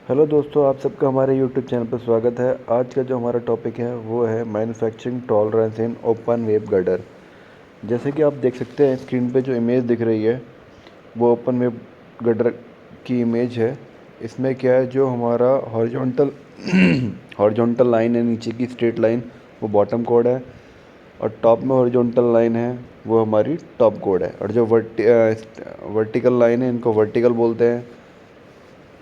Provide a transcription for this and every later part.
Hello दोस्तों, आप सबका हमारे यूट्यूब चैनल पर स्वागत है। आज का जो हमारा टॉपिक है वो है manufacturing tolerance in open web girder. जैसे कि आप देख सकते हैं स्क्रीन पे जो इमेज दिख रही है वो ओपन वेब गर्डर की इमेज है। इसमें क्या है, जो हमारा हॉरिजॉन्टल हॉरिजॉन्टल लाइन है, नीचे की स्ट्रेट लाइन, वो बॉटम कोड है। और टॉप में हॉरिजॉन्टल लाइन है वो हमारी टॉप कोड है। और जो वर्टिकल लाइन है इनको वर्टिकल बोलते हैं।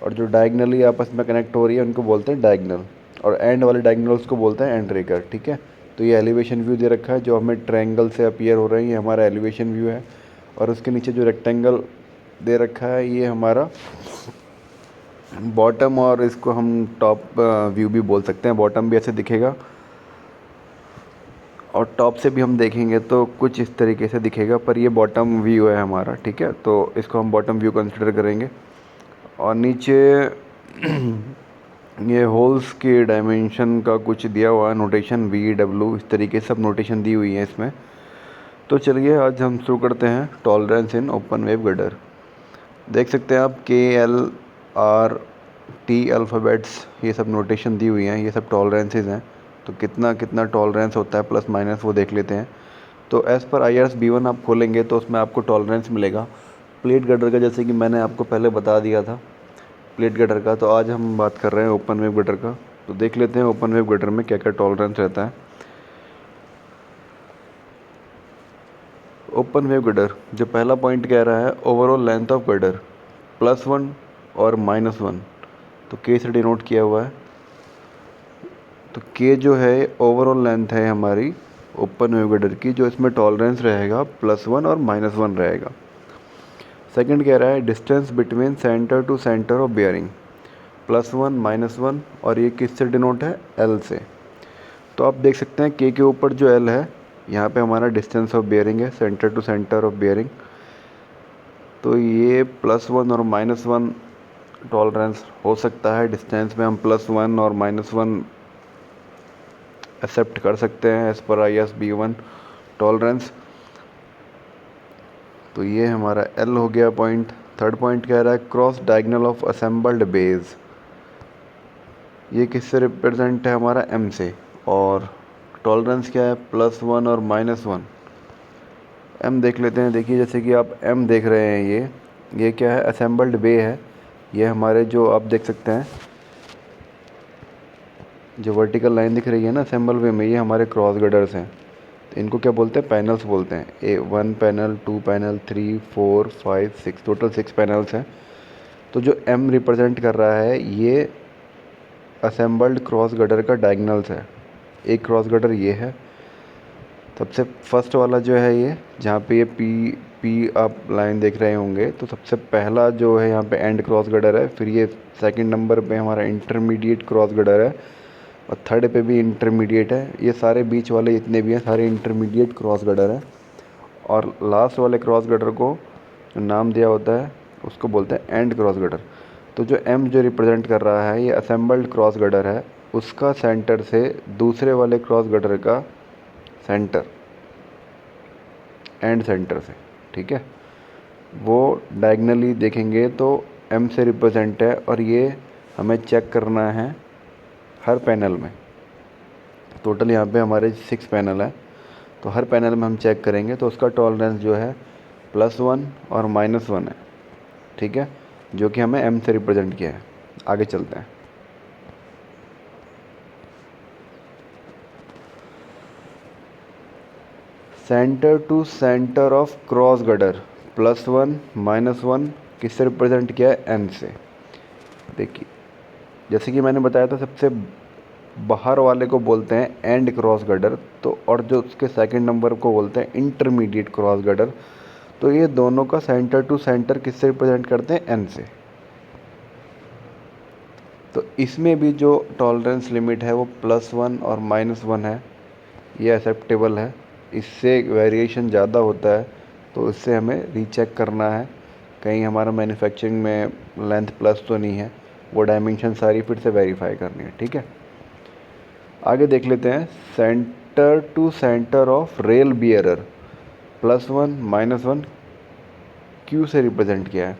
और जो डायगनली आपस में कनेक्ट हो रही है उनको बोलते हैं डायगनल। और एंड वाले डायगनल्स को बोलते हैं एंड रेकर। ठीक है, तो ये एलिवेशन व्यू दे रखा है जो हमें ट्रायंगल से अपीयर हो रहे हैं, ये हमारा एलिवेशन व्यू है। और उसके नीचे जो रेक्टेंगल दे रखा है ये हमारा बॉटम, और इसको हम टॉप व्यू भी बोल सकते हैं। बॉटम भी ऐसे दिखेगा और टॉप से भी हम देखेंगे तो कुछ इस तरीके से दिखेगा, पर ये बॉटम व्यू है हमारा। ठीक है, तो इसको हम बॉटम व्यू कंसिडर करेंगे। और नीचे ये होल्स के डायमेंशन का कुछ दिया हुआ है नोटेशन, VW, इस तरीके से सब नोटेशन दी हुई है इसमें। तो चलिए आज हम शुरू करते हैं tolerance in open web girder. देख सकते हैं आप KLRT अल्फ़ाबेट्स, ये सब नोटेशन दी हुई हैं, ये सब टॉलरेंसेस हैं। तो कितना कितना टॉलरेंस होता है प्लस माइनस वो देख लेते हैं। तो एज़ पर IRS B1 आप खोलेंगे तो उसमें आपको टॉलरेंस मिलेगा प्लेट गर्डर का, जैसे कि मैंने आपको पहले बता दिया था प्लेट गटर का। तो आज हम बात कर रहे हैं ओपन वेब गटर का। तो देख लेते हैं ओपन वेब गटर में क्या क्या टॉलरेंस रहता है। ओपन वेब गटर जो पहला पॉइंट कह रहा है, ओवरऑल लेंथ ऑफ गटर +1 और -1। तो के से डिनोट किया हुआ है। तो के जो है ओवरऑल लेंथ है हमारी ओपन वेब गटर की, जो इसमें टॉलरेंस रहेगा +1 और -1 रहेगा। सेकंड कह रहा है distance between centre to centre of bearing +1 -1, और ये किससे डिनोट है, L से। तो आप देख सकते हैं के ऊपर जो L है, यहाँ पे हमारा डिस्टेंस ऑफ बियरिंग है, centre to centre of bearing. तो ये +1 और -1 टॉलरेंस हो सकता है। डिस्टेंस में हम +1 और -1 एक्सेप्ट कर सकते हैं as per IRS B1 tolerance. तो ये हमारा L हो गया पॉइंट। थर्ड पॉइंट कह रहा है cross diagonal of assembled base, ये किससे रिप्रेजेंट है, हमारा M से। और टॉलरेंस क्या है, +1 और -1। M देख लेते हैं। देखिए जैसे कि आप M देख रहे हैं, ये क्या है, असेंबल्ड बे है। ये हमारे जो आप देख सकते हैं जो वर्टिकल लाइन दिख रही है ना असेंबल वे में, ये हमारे क्रॉस गडर्स हैं। तो इनको क्या बोलते हैं, पैनल्स बोलते हैं। 1 पैनल, 2 पैनल, 3, 4, 5, 6, टोटल 6 पैनल्स हैं। तो जो M रिप्रेजेंट कर रहा है ये असेंबल्ड क्रॉस गडर का डायगनल्स है। एक क्रॉस गडर ये है, सबसे फर्स्ट वाला जो है ये, जहाँ पे ये पी आप लाइन देख रहे होंगे, तो सबसे पहला जो है यहाँ पे एंड क्रॉस गडर है। फिर ये सेकंड नंबर पे हमारा इंटरमीडिएट क्रॉस गडर है, और थर्ड पे भी इंटरमीडिएट है। ये सारे बीच वाले जितने भी हैं सारे इंटरमीडिएट क्रॉस गडर हैं। और लास्ट वाले क्रॉस गडर को जो नाम दिया होता है उसको बोलते हैं एंड क्रॉस गडर। तो जो M जो रिप्रेजेंट कर रहा है ये असेंबल्ड क्रॉस गडर है, उसका सेंटर से दूसरे वाले क्रॉस गडर का सेंटर, एंड सेंटर से, ठीक है, वो डायगनली देखेंगे तो M से रिप्रेजेंट है। और ये हमें चेक करना है हर पैनल में। टोटल यहाँ पे हमारे 6 पैनल है, तो हर पैनल में हम चेक करेंगे तो उसका टॉलरेंस जो है +1 और -1 है। ठीक है, जो कि हमें M से रिप्रेजेंट किया है। आगे चलते हैं। Centre to centre of cross girder +1 -1 किससे रिप्रेजेंट किया है, N से। देखिए जैसे कि मैंने बताया था सबसे बाहर वाले को बोलते हैं एंड क्रॉस गडर, तो और जो उसके सेकंड नंबर को बोलते हैं इंटरमीडिएट क्रॉस गडर। तो ये दोनों का सेंटर टू सेंटर किससे रिप्रेजेंट करते हैं, N से। तो इसमें भी जो टॉलरेंस लिमिट है वो +1 और -1 है, ये एक्सेप्टेबल है। इससे वेरिएशन ज़्यादा होता है तो इससे हमें रीचेक करना है, कहीं हमारा मैन्युफैक्चरिंग में लेंथ प्लस तो नहीं है, वो डायमेंशन सारी फिर से वेरीफाई करनी है। ठीक है, आगे देख लेते हैं। Centre to centre of rail bearer +1 -1 Q से रिप्रेजेंट किया है।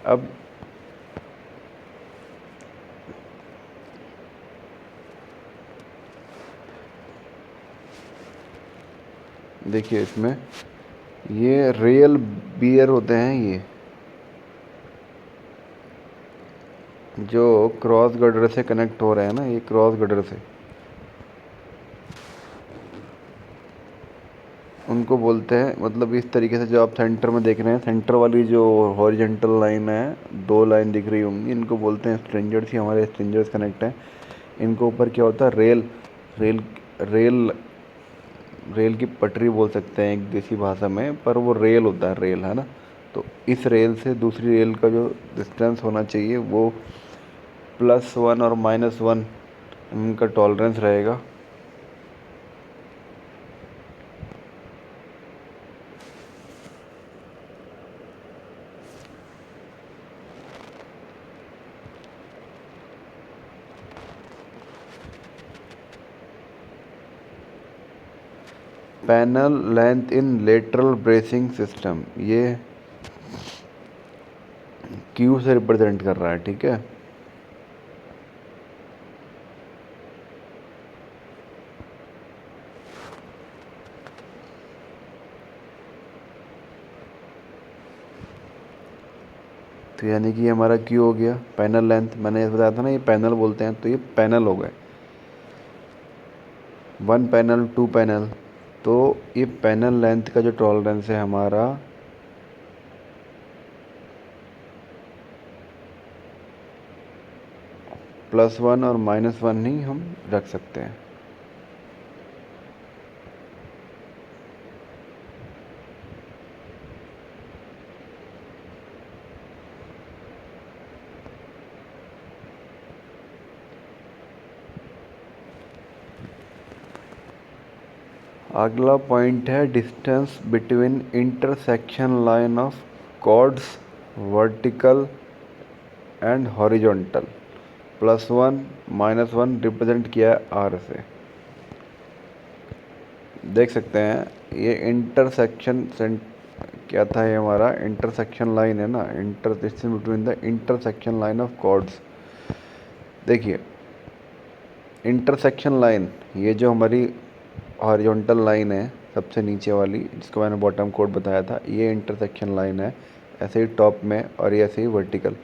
अब देखिए इसमें ये रियल बियर होते हैं, ये जो क्रॉस गर्डर से कनेक्ट हो रहे हैं ना, ये क्रॉस गर्डर से, उनको बोलते हैं। मतलब इस तरीके से जो आप सेंटर में देख रहे हैं, सेंटर वाली जो हॉरिजेंटल लाइन है, दो लाइन दिख रही होंगी, इनको बोलते हैं स्ट्रिंजर्स। ही हमारे स्ट्रिंजर्स कनेक्ट हैं। इनको ऊपर क्या होता है, रेल रेल रेल रेल की पटरी बोल सकते हैं एक देसी भाषा में, पर वो रेल होता है, रेल है ना। तो इस रेल से दूसरी रेल का जो डिस्टेंस होना चाहिए वो +1 और -1 इनका टॉलरेंस रहेगा। Panel length in lateral bracing system, ये क्यू से रिप्रेजेंट कर रहा है, ठीक है। तो यानी कि ये हमारा क्यू हो गया। पैनल लेंथ मैंने बताया था ना, ये पैनल बोलते हैं, तो ये पैनल हो गए। 1 पैनल, 2 पैनल, तो ये पैनल लेंथ का जो टॉलरेंस है हमारा +1 और -1 ही हम रख सकते हैं। अगला पॉइंट है distance between intersection line of chords vertical and horizontal. +1 -1 represent किया है आर से। देख सकते हैं ये इंटरसेक्शन क्या था, ये हमारा इंटरसेक्शन लाइन है ना, intersection between the intersection line of chords. देखिए इंटरसेक्शन लाइन, ये जो हमारी हॉरिजॉन्टल लाइन है सबसे नीचे वाली, जिसको मैंने बॉटम कोड बताया था, ये इंटरसेक्शन लाइन है। ऐसे ही टॉप में, और ये ऐसे ही वर्टिकल।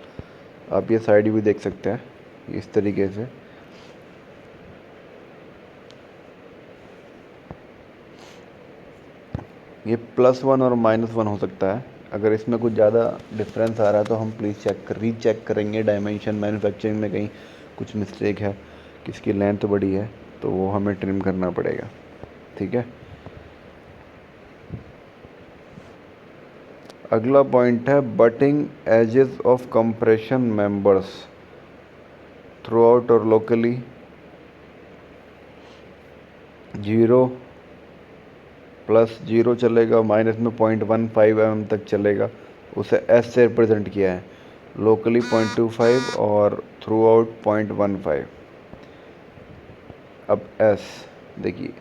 आप ये साइड भी देख सकते हैं इस तरीके से। ये +1 और -1 हो सकता है। अगर इसमें कुछ ज़्यादा डिफरेंस आ रहा है तो हम प्लीज़ रीचेक करेंगे। डायमेंशन मैन्युफैक्चरिंग में कहीं कुछ मिस्टेक है, किसकी लेंथ बड़ी है, तो वो हमें ट्रिम करना पड़ेगा, ठीक है। अगला पॉइंट है butting edges of compression members throughout और लोकली। 0 +0 चलेगा, माइनस में 0.15 mm तक चलेगा। उसे S से रिप्रेजेंट किया है, लोकली 0.25 और थ्रू आउट 0.15। अब S देखिए,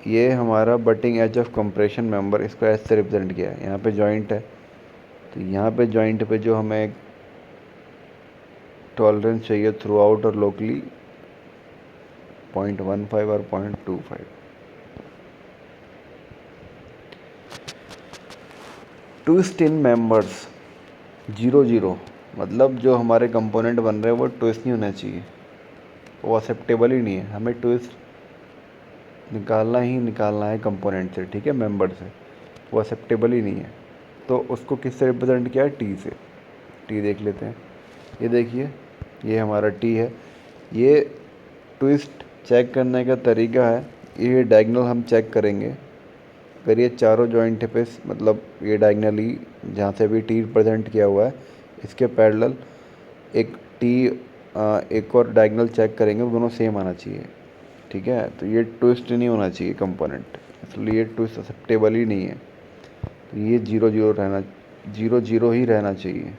ये हमारा बटिंग एज ऑफ कंप्रेशन मेंबर, इसको S से रिप्रेजेंट किया है। यहाँ पे जॉइंट है, तो यहाँ पे जॉइंट पे जो हमें टॉलरेंस चाहिए थ्रू आउट और लोकली 0.15 और 0.25। ट्विस्ट इन मेंबर्स 0 मतलब जो हमारे कंपोनेंट बन रहे हैं वो ट्विस्ट नहीं होना चाहिए, वो एक्सेप्टेबल ही नहीं है। हमें ट्विस्ट निकालना है कंपोनेंट से, ठीक है, मेंबर से। वो एक्सेप्टेबल ही नहीं है, तो उसको किससे रिप्रेजेंट किया है, टी से। टी देख लेते हैं, ये देखिए ये हमारा टी है। ये ट्विस्ट चेक करने का तरीका है, ये डायगोनल हम चेक करेंगे। अगर ये चारों जॉइंट पे, मतलब ये डायगनली जहाँ से भी टी रिप्रेजेंट किया हुआ है, इसके पैरेलल एक टी एक और डायगोनल चेक करेंगे, वो दोनों सेम आना चाहिए, ठीक है। तो ये ट्विस्ट नहीं होना चाहिए कंपोनेंट, इसलिए ये ट्विस्ट एक्सेप्टेबल ही नहीं है। तो ये 0 0 ही रहना चाहिए।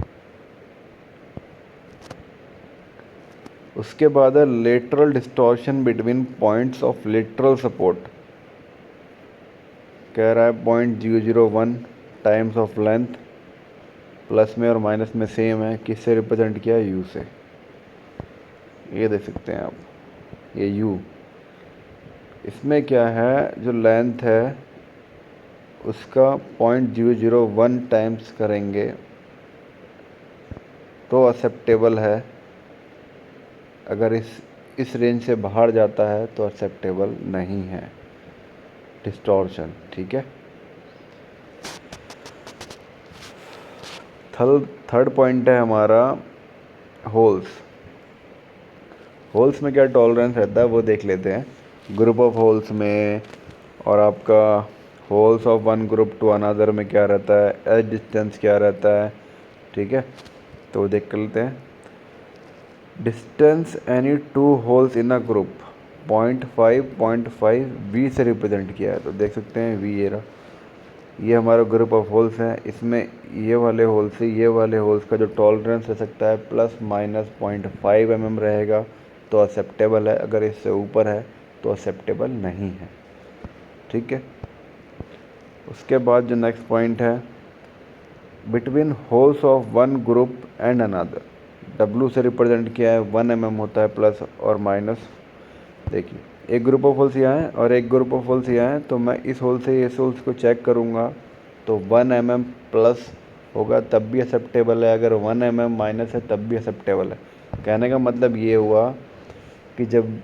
उसके बाद है lateral distortion between points of lateral support. कह रहा है 0.001 टाइम्स ऑफ लेंथ, प्लस में और माइनस में सेम है। किससे रिप्रेजेंट किया है, यू से। ये देख सकते हैं आप, ये यू। इसमें क्या है, जो लेंथ है उसका 0.001 टाइम्स करेंगे तो एक्सेप्टेबल है। अगर इस रेंज से बाहर जाता है तो एक्सेप्टेबल नहीं है, डिस्टॉर्शन। ठीक है। थर्ड पॉइंट है हमारा होल्स। होल्स में क्या टॉलरेंस रहता है वो देख लेते हैं। ग्रुप ऑफ होल्स में और आपका holes of one group to another में क्या रहता है, एज डिस्टेंस क्या रहता है। ठीक है, तो देख कर लेते हैं। Distance any two holes in a group 0.5 V से रिप्रेजेंट किया है। तो देख सकते हैं वी ये हमारा ग्रुप ऑफ होल्स है। इसमें ये वाले होल से ये वाले होल्स का जो टॉलरेंस रह सकता है प्लस माइनस 0.5 mm रहेगा तो एक्सेप्टेबल है। अगर इससे ऊपर है तो एक्सेप्टेबल नहीं है। ठीक है। उसके बाद जो नेक्स्ट पॉइंट है, between holes of one group and another. W से रिप्रेजेंट किया है, 1 mm होता है प्लस और माइनस। देखिए, एक ग्रुप ऑफ होल्स यहाँ है और एक ग्रुप ऑफ होल्स यहाँ है, तो मैं इस होल से इस होल्स को चेक करूँगा तो 1 mm प्लस होगा तब भी एक्सेप्टेबल है। अगर 1 mm माइनस है तब भी एक्सेप्टेबल है। कहने का मतलब ये हुआ कि जब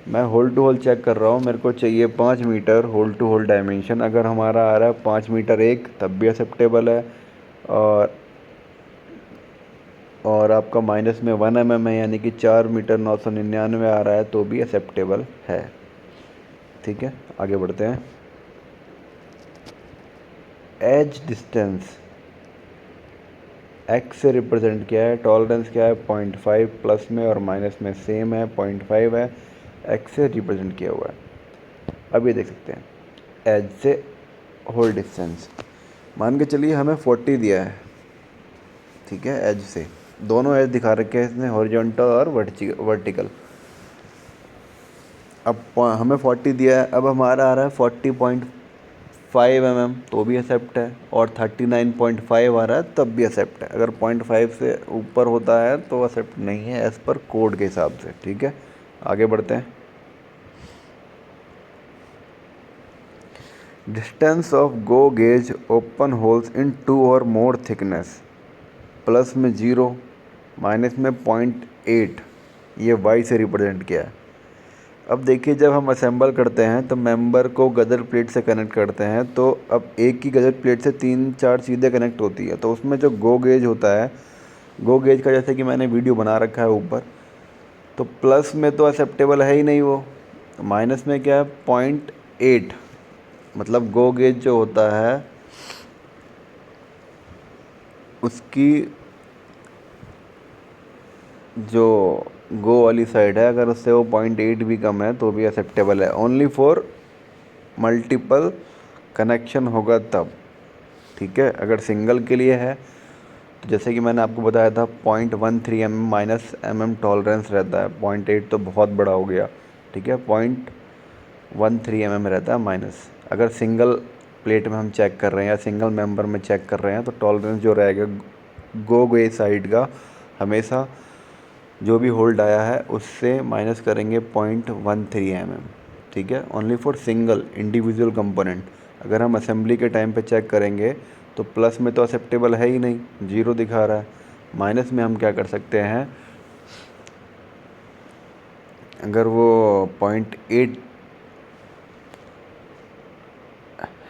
मैं होल टू होल चेक कर रहा हूँ, मेरे को चाहिए 5 metre hole to hole dimension. अगर हमारा आ रहा है 5 मीटर 1 तब भी एक्सेप्टेबल है। और आपका माइनस में 1 mm है, यानी कि 4 मीटर 999 आ रहा है तो भी एक्सेप्टेबल है। ठीक है, आगे बढ़ते हैं। एज डिस्टेंस एक्स से रिप्रेजेंट किया है। टॉलरेंस क्या है, 0.5 प्लस में और माइनस में सेम है, 0.5 है। एक्स से रिप्रेजेंट किया हुआ है। अब ये देख सकते हैं एज से होल डिस्टेंस। मान के चलिए हमें 40 दिया है। ठीक है, एज से दोनों एज दिखा रखे हैं इसने, हॉरिजॉन्टल और वर्टिकल। अब हमें 40 दिया है, अब हमारा आ रहा है 40.5 mm तो भी एक्सेप्ट है, और 39.5 आ रहा है तब भी एक्सेप्ट है। अगर 0.5 से ऊपर होता है तो एक्सेप्ट नहीं है एज़ पर कोड के हिसाब से। ठीक है, आगे बढ़ते हैं। Distance of go gauge open holes in 2 और मोर थिकनेस, प्लस में 0 माइनस में 0.8, ये वाई से रिप्रेजेंट किया है। अब देखिए, जब हम असेंबल करते हैं तो मेंबर को गदर प्लेट से कनेक्ट करते हैं, तो अब एक ही गदर प्लेट से 3-4 चीज़ें कनेक्ट होती है। तो उसमें जो गो गेज होता है, गो गेज का जैसे कि मैंने वीडियो बना रखा है ऊपर, तो प्लस में तो एक्सेप्टेबल है ही नहीं वो। माइनस में क्या है, 0.8, मतलब गो गेज जो होता है उसकी जो गो वाली साइड है, अगर उससे वो 0.8 भी कम है तो भी एक्सेप्टेबल है। ओनली फॉर मल्टीपल कनेक्शन होगा तब। ठीक है, अगर सिंगल के लिए है तो जैसे कि मैंने आपको बताया था 0.13 mm माइनस mm टॉलरेंस रहता है। 0.8 तो बहुत बड़ा हो गया। ठीक है, 0.13 mm रहता है माइनस। अगर सिंगल प्लेट में हम चेक कर रहे हैं या सिंगल मेंबर में चेक कर रहे हैं तो टॉलरेंस जो रहेगा गो गे साइड का, हमेशा जो भी होल्ड आया है उससे माइनस करेंगे 0.13 mm। ठीक है, only for single individual component. अगर हम असेंबली के टाइम पे चेक करेंगे तो प्लस में तो एक्सेप्टेबल है ही नहीं, 0 दिखा रहा है। माइनस में हम क्या कर सकते हैं, अगर वो 0.8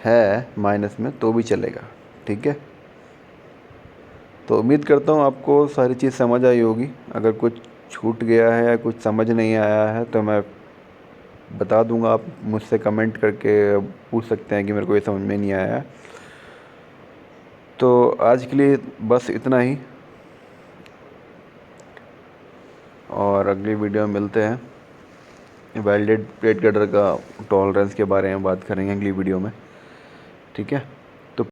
है माइनस में तो भी चलेगा। ठीक है, तो उम्मीद करता हूँ आपको सारी चीज़ समझ आई होगी। अगर कुछ छूट गया है या कुछ समझ नहीं आया है तो मैं बता दूंगा, आप मुझसे कमेंट करके पूछ सकते हैं कि मेरे को ये समझ में नहीं आया है। तो आज के लिए बस इतना ही, और अगली वीडियो में मिलते हैं। वेल्डेड प्लेट कटर का टॉलरेंस के बारे में बात करेंगे अगली वीडियो में। ठीक है।